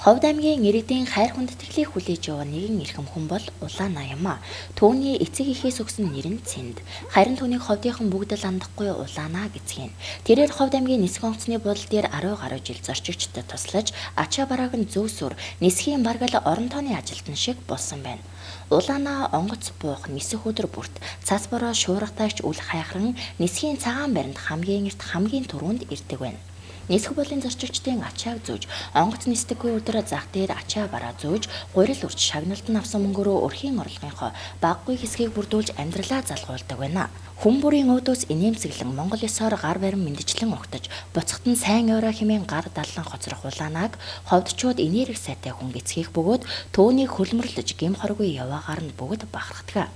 Ховд аймгийн иргэдийн хайр хүндэтгэлийг хүлээж яваа нэгэн эрхэм хүн бол Улаана юм а. Түүний эцэг эхээс өгсөн нэр нь Цэнд. Харин түүнийг ховдынхан бүгд л андахгүй Улаана гэцгийн. Тэрээр Ховд аймгийн нисэх онгоцны бодол дээр 10 гаруй жил зорчигчдод туслаж, ачаа барааг нь зөөсүр нисхийн баргал орон тооны ажилтан шиг болсон байна. Улаана онгоц буух нисэх өдөр бүрт цас бороо шуургатайч үл хайхран нисхийн цагаан баринд хамгийн эрт хамгийн түрүүнд ирдэг байна. Нисэх болын зорчигчдын ачааг зөөж, онгоц нисдэггүй өдөр зах дээр ачаа бараа зөөж, гурил урьж шагналд нь авсан мөнгөөрөө өрхийн орлогынхоо баггүй хэсгийг бүрдүүлж амьдралаа залгуулдаг байна. Хүн бүрийн өөдөөс инээмсэглэн Монгол ёсоор гар барин мэдчлэн огтож, буцахт нь сайн орой хэмээн гар даллан хоцрох Улаанаг ховдчууд энерги сайтай хүн гэцгийг бөгөөд түүнийг хөлмөрлөж гим хоргүй яваагаар нь бүгд бахархдаг.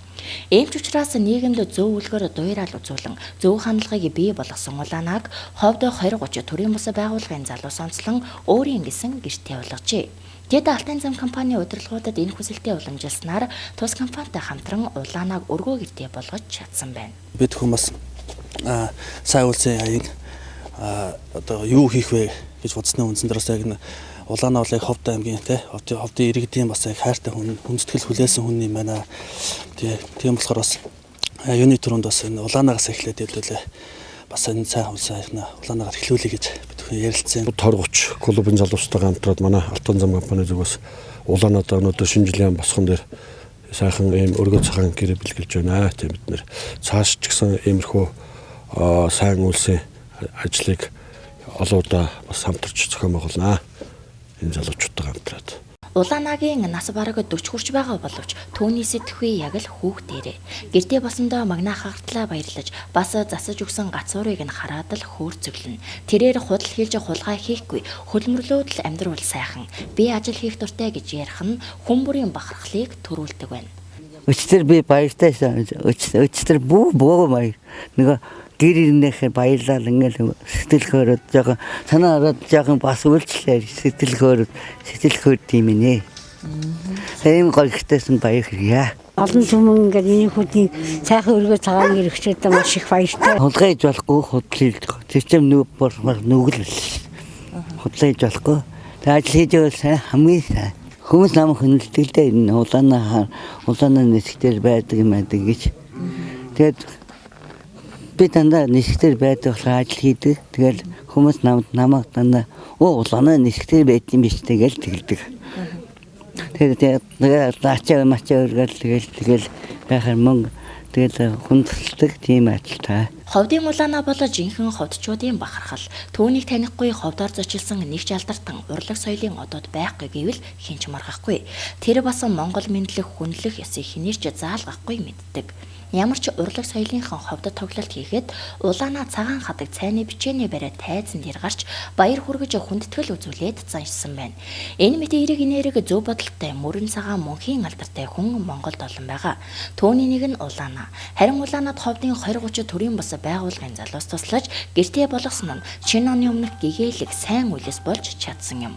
Эмч учраас нийгэмд зөв үлгэр дуурал үзүүлэн зөв хандлагыг бий болгосон Улаанаг ховд 20-30 төрийн бус байгууллагын залуус онцлон өөрийн гэсэн гэртээ болгожээ. Тэд Алтан зам компани удирдлагуудад энэ хүсэлтээ уламжилснаар тус компанитай хамтран Улаанаг өргөө гэртээ болгож чадсан байна. Бид хүмүүс сайн үлсэн аяг одоо юу хийх вэ гэж бодсны үндсэн дээрээс яг Улаана бол яг Ховд аймгийн ховдын иргэдийн бас яг хайртай хүн хүндэтгэл хүлээсэн хүн юм байна. Тийм болохоор бас юуны төрөнд бас энэ Улаанагаас эхлээд хэлүүлээ. Бас энэ сайн хүлсэн Улаанагаар эхлүүлэе гэж бид ярилцсан. 20-30 клубын залуустайгаа хамтраад манай Алтан зам компани зүгээс Улаанад өнөөдөр шинэ жилийн босгон дээр сайхан ийм өргөө цагаан гэрээ бэлгэлж байна. Тийм бид нэр цааш ч гэсэн иймэрхүү сайн үлсэн ажлыг олон удаа бас хамтарч зохион байгуулнаа. Энэ залуучуудтай хамтраад. Улаанагийн нас бараг 40 хүрч байгаа боловч түүний сэтгэхүй яг л хүүхдээрээ. Гэртээ босондоо магнаа хагартлаа баярлаж бас засаж өгсөн гацуурыг нь хараад л хөөрцөглөн. Тэрээр худал хийлж хулгай хийхгүй хөлмөрлөөд л амьдрал сайхан. Би ажил хийх дуртай гэж ярих нь хүн бүрийн бахархлыг төрүүлдэг байна. Өчтөр би баяртай өчтөр бүү баяр. Нөгөө гэр ирнэхээр баярлал ингээл сэтгэл хөөрөд жоохон санаа ороод жоохон бас үйлчлээ сэтгэл хөөр тийм ээ. Ийм гоё ихтэйсэн баяр хэрэгээ. Олон түмэн ингээд энэ хүдийн цайхан өргөө цагаан гэр өгчөөд маш их баяртай. Хулгай хийж болохгүй худал хийж. Тэрэм нүгэл. Худлаа хийж болохгүй. Тэг ажил хийж байвал сайн хамгийн сайн. Хүмүүс намайг хүндэлдэг энэ Улаана нисгтэр байдаг юм аа гэж. Тэгээд би дандаа нисгтэр байдаг болохоор ажил хийдэг. Тэгэл хүмүүс намайг дандаа Улаана нисгтэр байд юм биш тэгэл тэгэлдэг. Тэгээд ачаа өргөл тэгэл байхаар мөнгө тэгэл хүндэлдэг тийм ажилтай. Ховдын Улаана бол жинхэнэ ховдчуудын бахархал. Түүнийг танихгүй ховдоор зочилсон нэг ч алдартан урлаг соёлын одод байхгүй гэвэл хинч маргахгүй. Тэр бас Монгол мэдлэг хүндлэх ёсыг хинээрч заалгахгүй мэддэг. Ямар ч урлаг соёлынхан ховдод тоглолт хийхэд Улаана цагаан хадаг цайны бичээний бариад тайзан дээр гарч баяр хүргэж хүндэтгэл үзүүлээд заншсан байна. Энэ мэт эерэг инээрэг зөв бодолтой мөрөн цагаан мөнхийн алдартай хүн Монголд олон байгаа. Түүний нэг нь Улаана. Харин Улаанад ховдын 20-30 төрийн бус байгууллагын залуус туслаж гэртээ болгосон нь шинэ оны өмнөх гэгээлэг сайн үйлс болж чадсан юм.